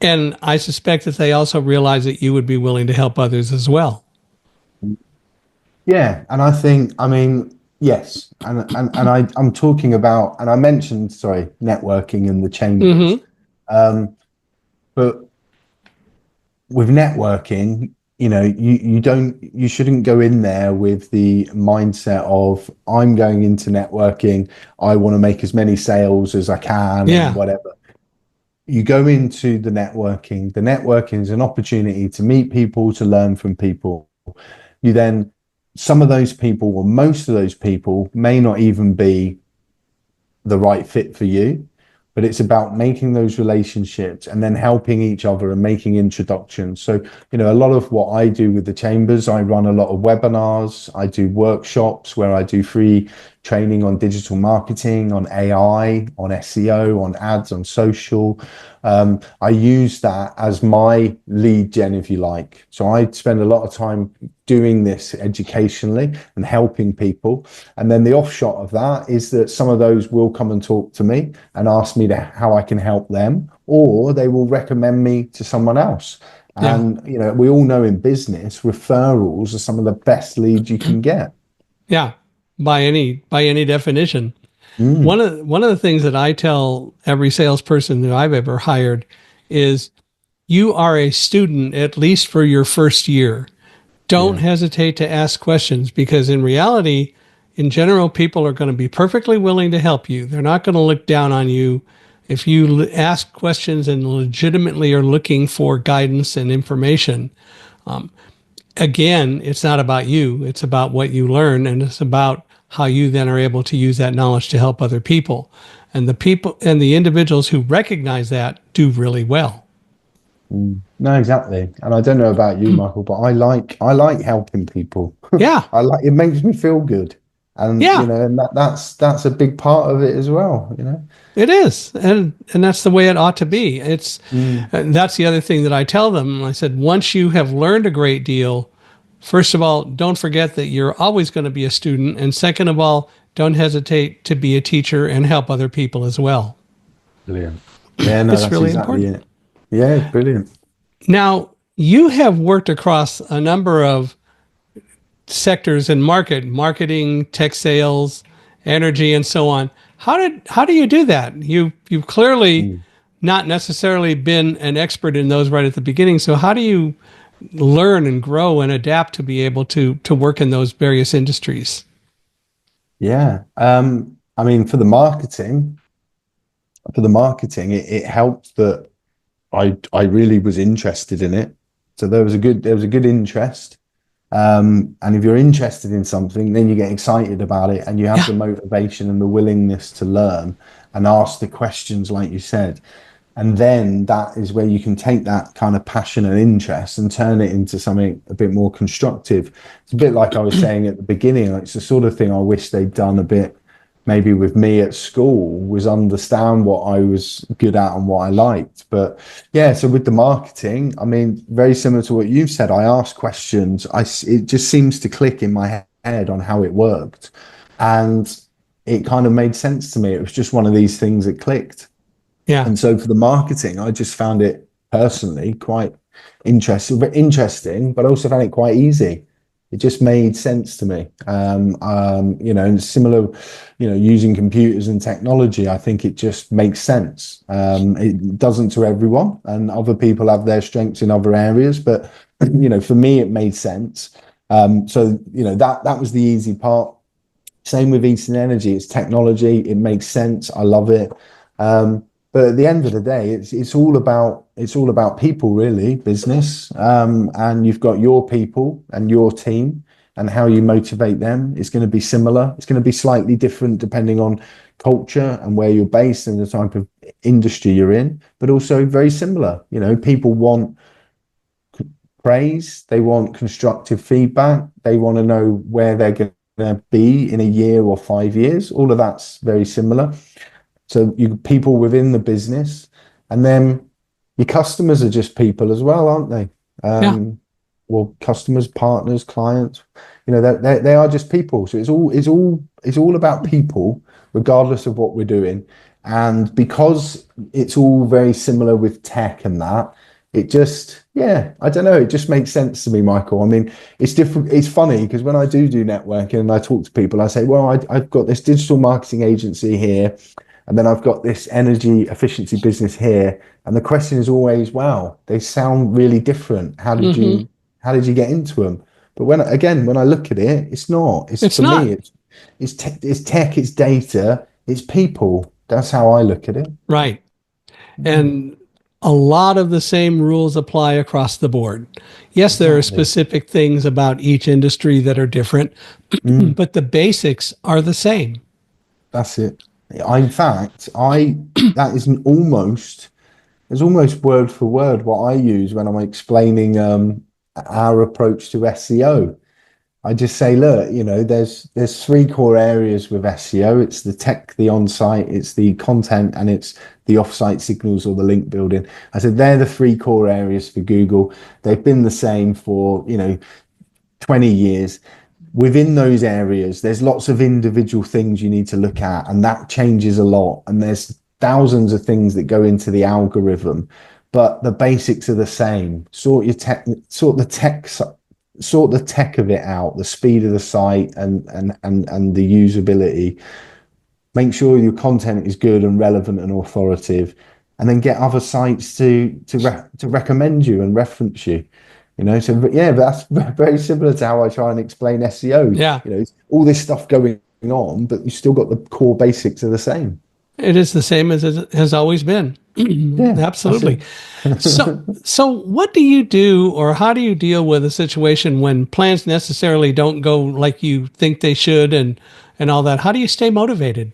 And I suspect that they also realize that you would be willing to help others as well. Yeah, and I think, I mean, yes, I'm talking about, and I mentioned, sorry, networking in the chambers, Mm-hmm. but with networking, you shouldn't go in there with the mindset of, I'm going into networking, I want to make as many sales as I can and Yeah. whatever. You go into the networking is an opportunity to meet people, to learn from people. You then, some of those people, or most of those people, may not even be the right fit for you, but it's about making those relationships and then helping each other and making introductions. So, a lot of what I do with the chambers, I run a lot of webinars, I do workshops where I do free training on digital marketing, on AI, on SEO, on ads, on social. I use that as my lead gen, if you like. So I spend a lot of time doing this educationally and helping people. And then the offshot of that is that some of those will come and talk to me and ask me how I can help them, or they will recommend me to someone else. Yeah. And, we all know in business, referrals are some of the best leads you can get. Yeah. By any definition. Mm, One of the things that I tell every salesperson that I've ever hired is you are a student at least for your first year. Don't yeah. hesitate to ask questions, because in reality, in general, people are going to be perfectly willing to help you. They're not going to look down on you if you ask questions and legitimately are looking for guidance and information. Again, it's not about you, it's about what you learn, and it's about how you then are able to use that knowledge to help other people. And the people and the individuals who recognize that do really well. No, exactly. And I don't know about you, Michael, but I like helping people. Yeah. I like it makes me feel good. And Yeah. and that's a big part of it as well. It is, and that's the way it ought to be. It's Mm. and that's the other thing that I tell them. I said, once you have learned a great deal, first of all, don't forget that you're always going to be a student, and second of all, don't hesitate to be a teacher and help other people as well. Brilliant. Yeah, no, It's that's really exactly important. it. Yeah, brilliant. Now, you have worked across a number of sectors in marketing, tech sales, energy, and so on. How do you do that? You've clearly Mm. not necessarily been an expert in those right at the beginning. So how do you learn and grow and adapt to be able to work in those various industries? Yeah. I mean, it helped that I really was interested in it. So there was a good interest. And if you're interested in something, then you get excited about it and you have Yeah, the motivation and the willingness to learn and ask the questions, like you said. And then that is where you can take that kind of passion and interest and turn it into something a bit more constructive. It's a bit like I was saying at the beginning, like it's the sort of thing I wish they'd done a bit maybe with me at school, was understand what I was good at and what I liked. But yeah, so with the marketing, I mean, very similar to what you've said, I ask questions. It just seems to click in my head on how it worked. And it kind of made sense to me. It was just one of these things that clicked. yeah, And so for the marketing, I just found it personally quite interesting, but also found it quite easy. It just made sense to me. And similar, using computers and technology, I think it just makes sense. It doesn't to everyone, and other people have their strengths in other areas, but for me, it made sense. So that was the easy part. Same with Eastern Energy. It's technology. It makes sense. I love it. But at the end of the day, it's all about people, really, business. And you've got your people and your team and how you motivate them. It's going to be similar. It's going to be slightly different depending on culture and where you're based and the type of industry you're in, but also very similar. People want praise. They want constructive feedback. They want to know where they're going to be in a year or 5 years. All of that's very similar. So you people within the business, and then your customers are just people as well, aren't they? yeah, Well, customers, partners, clients, they are just people. So it's all about people, regardless of what we're doing. And because it's all very similar with tech and that, it just, yeah, I don't know, it just makes sense to me, Michael. I mean, it's different. It's funny because when I do networking and I talk to people, I say, well, I've got this digital marketing agency here. And then I've got this energy efficiency business here. And the question is always, wow, they sound really different. How did hmm you how did you get into them? But when I look at it, it's not. It's it's for me, not it's tech, it's data, it's people. That's how I look at it. right. Mm, And a lot of the same rules apply across the board. Yes, there are exactly. specific things about each industry that are different, Mm, but the basics are the same. that's it. In fact, I that is an almost it's almost word for word what I use when I'm explaining our approach to SEO. I just say, look, there's three core areas with SEO. It's the tech, the on-site, it's the content, and it's the off-site signals or the link building. I said they're the three core areas for Google. They've been the same for 20 years. Within those areas, there's lots of individual things you need to look at, and that changes a lot. And there's thousands of things that go into the algorithm, but the basics are the same. Sort the tech of it out, the speed of the site and the usability. Make sure your content is good and relevant and authoritative, and then get other sites to recommend you and reference you. So yeah, but that's very similar to how I try and explain SEO. Yeah, It's all this stuff going on, but you still got the core basics are the same. it is the same as it has always been. Yeah, that's Absolutely. it. So what do you do, or how do you deal with a situation when plans necessarily don't go like you think they should, and all that? How do you stay motivated?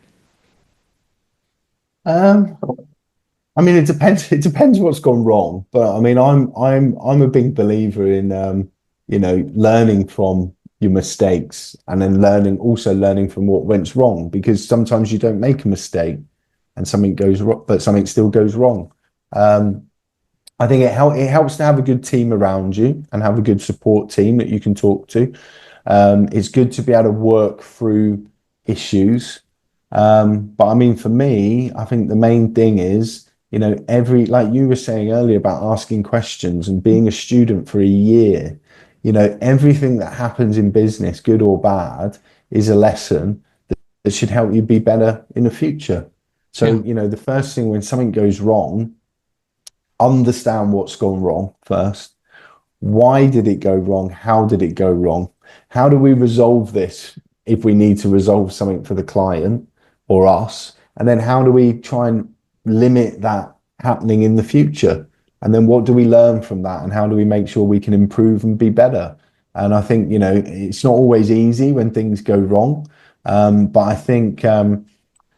Um, I mean, it depends. It depends what's gone wrong. But I mean, I'm a big believer in learning from your mistakes and then learning from what went wrong, because sometimes you don't make a mistake and something goes wrong, but something still goes wrong. Um, I think it helps to have a good team around you and have a good support team that you can talk to. It's good to be able to work through issues. But I mean, for me, I think the main thing is, like you were saying earlier about asking questions and being a student for a year, everything that happens in business, good or bad, is a lesson that should help you be better in the future. So, Yeah. the first thing when something goes wrong, understand what's gone wrong first. Why did it go wrong? How did it go wrong? How do we resolve this if we need to resolve something for the client or us? And then how do we try and limit that happening in the future? And then what do we learn from that? And how do we make sure we can improve and be better? And I think, it's not always easy when things go wrong. But I think I'm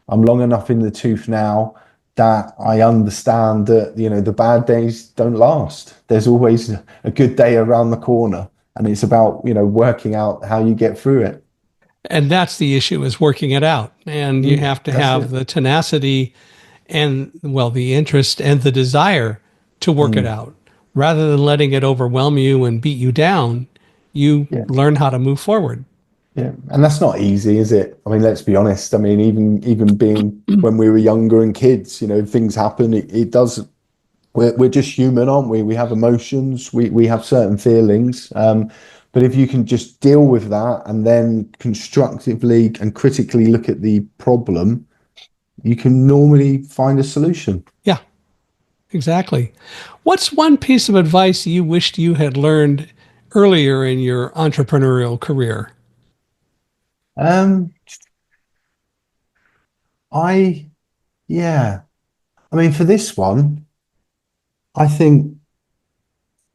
long enough in the tooth now that I understand that, the bad days don't last. There's always a good day around the corner. And it's about, working out how you get through it. And that's the issue, is working it out. And you have to That's have it. the tenacity and, well, the interest and the desire to work it Mm, out. Rather than letting it overwhelm you and beat you down, you yeah. learn how to move forward. Yeah. And that's not easy, is it? I mean, let's be honest. I mean, even being when we were younger and kids, things happen. It does. We're just human, aren't we? We have emotions. We have certain feelings. But if you can just deal with that and then constructively and critically look at the problem, you can normally find a solution. Yeah, exactly. What's one piece of advice you wished you had learned earlier in your entrepreneurial career? Um, I yeah. I mean, for this one, I think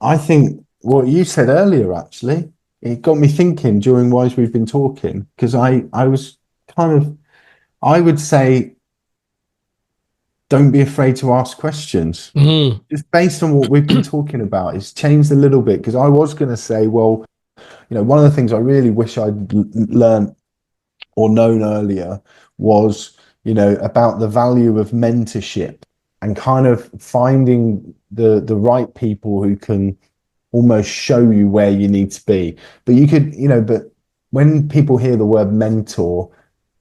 I think what you said earlier actually, it got me thinking during whilst we've been talking, because I was kind of I would say don't be afraid to ask questions. Mm, Just based on what we've been talking about, it's changed a little bit because I was going to say, well, one of the things I really wish I'd learned or known earlier was, about the value of mentorship and kind of finding the right people who can almost show you where you need to be. But but when people hear the word mentor,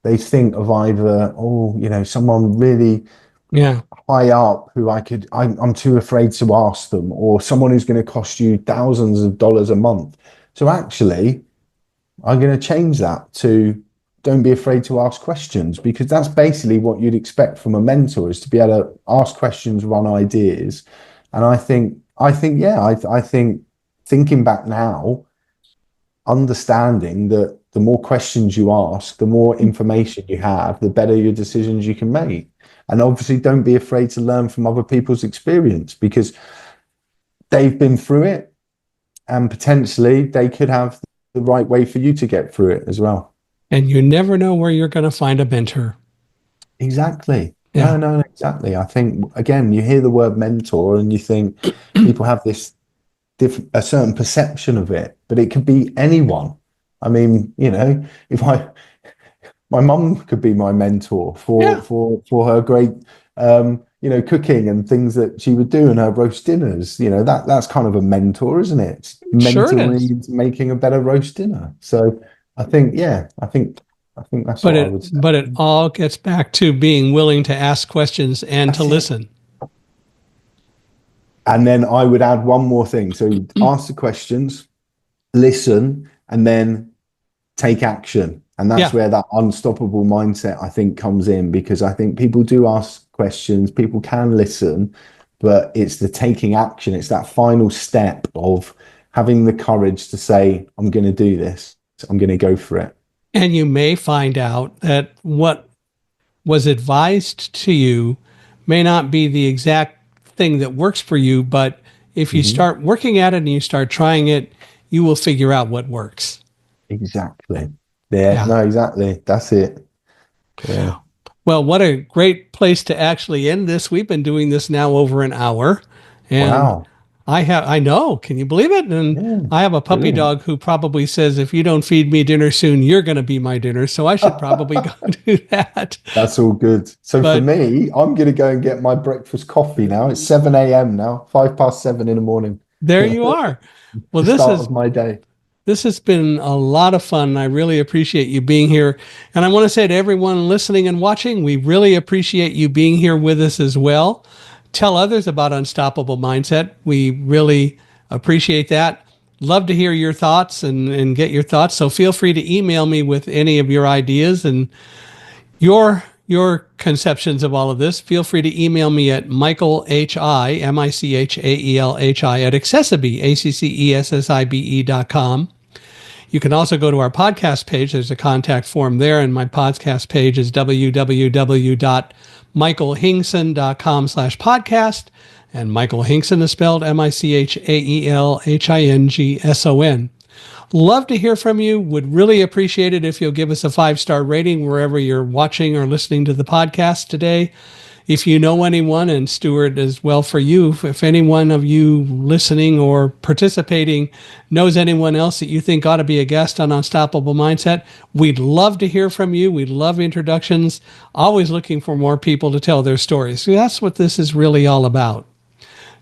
they think of either, someone really yeah. high up who I'm too afraid to ask them, or someone who's going to cost you thousands of dollars a month. So actually, I'm going to change that to don't be afraid to ask questions, because that's basically what you'd expect from a mentor, is to be able to ask questions, run ideas. And I think thinking back now, understanding that the more questions you ask, the more information you have, the better your decisions you can make. And obviously, don't be afraid to learn from other people's experience, because they've been through it and potentially they could have the right way for you to get through it as well. And you never know where you're going to find a mentor. Exactly. No, Yeah. no, no, exactly. I think, again, you hear the word mentor and you think people have a certain perception of it, but it could be anyone. I mean, if my mum could be my mentor Yeah, for her great cooking and things that she would do in her roast dinners. That's kind of a mentor, isn't it? It's sure it mentoring is. into making a better roast dinner. So I think, yeah, I think that's But what I it would say. but it all gets back to being willing to ask questions and to That's it. listen. And then I would add one more thing. So ask the questions, listen, and then take action. And that's Yeah. where that unstoppable mindset, I think, comes in, because I think people do ask questions, people can listen, but it's the taking action. It's that final step of having the courage to say, I'm going to do this. I'm going to go for it. And you may find out that what was advised to you may not be the exact thing that works for you, but if you Mhm. start working at it and you start trying it, you will figure out what works. Exactly. Yeah, Yeah. no, exactly. That's it. Yeah. Well, what a great place to actually end this. We've been doing this now over an hour, and Wow. I know, can you believe it? And Yeah. I have a puppy Brilliant. dog who probably says, if you don't feed me dinner soon, you're going to be my dinner. So I should probably go do that. That's all good. So for But me, I'm going to go and get my breakfast coffee now. It's 7 a.m. now, 7:05 in the morning. there you are. Well, The start of my day. this has been a lot of fun. I really appreciate you being here. And I want to say to everyone listening and watching, we really appreciate you being here with us as well. Tell others about Unstoppable Mindset. We really appreciate that. Love to hear your thoughts and get your thoughts. So feel free to email me with any of your ideas and your conceptions of all of this. Feel free to email me at Michael H.I., Michaelhi at accessibe.com. You can also go to our podcast page. There's a contact form there, and my podcast page is www.michaelhingson.com/podcast. And Michael Hingson is spelled Michaelhingson. Love to hear from you. Would really appreciate it if you'll give us a 5-star rating wherever you're watching or listening to the podcast today. If you know anyone, and Stuart as well for you, if anyone of you listening or participating knows anyone else that you think ought to be a guest on Unstoppable Mindset, we'd love to hear from you. We'd love introductions. Always looking for more people to tell their stories. So that's what this is really all about.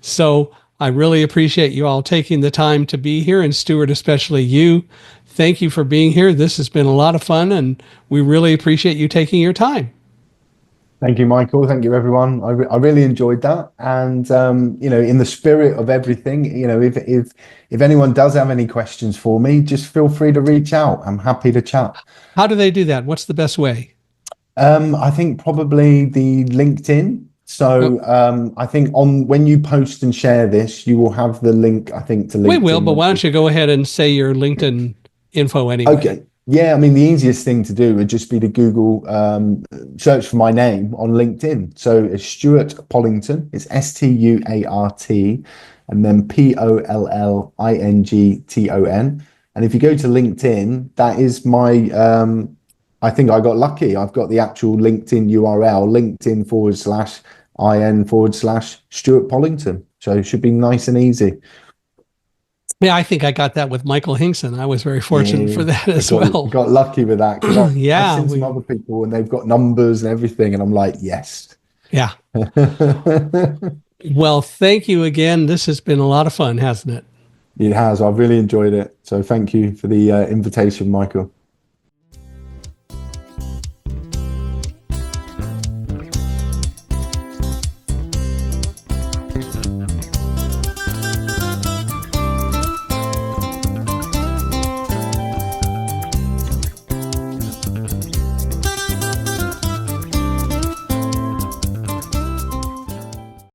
So I really appreciate you all taking the time to be here, and Stuart, especially you. Thank you for being here. This has been a lot of fun, and we really appreciate you taking your time. Thank you, Michael. Thank you, everyone. I really enjoyed that. And in the spirit of everything, if anyone does have any questions for me, just feel free to reach out. I'm happy to chat. How do they do that? What's the best way? I think probably the LinkedIn. Oh, So I think on when you post and share this, you will have the link, I think, to we will, LinkedIn. but why don't you go ahead and say your LinkedIn info anyway? Okay. Yeah, I mean, the easiest thing to do would just be to Google search for my name on LinkedIn. So it's Stuart Pollington. It's Stuart, and then Pollington. And if you go to LinkedIn, that is my I think I got lucky. I've got the actual LinkedIn URL, LinkedIn/IN/Stuart Pollington. So it should be nice and easy. Yeah, I think I got that with Michael Hingson. I was very fortunate Yeah, for that I as well. got lucky with that, because I've Yeah, seen some other people and they've got numbers and everything, and I'm like, yes. yeah. Well, thank you again. This has been a lot of fun, hasn't it? It has. I've really enjoyed it. So thank you for the invitation, Michael.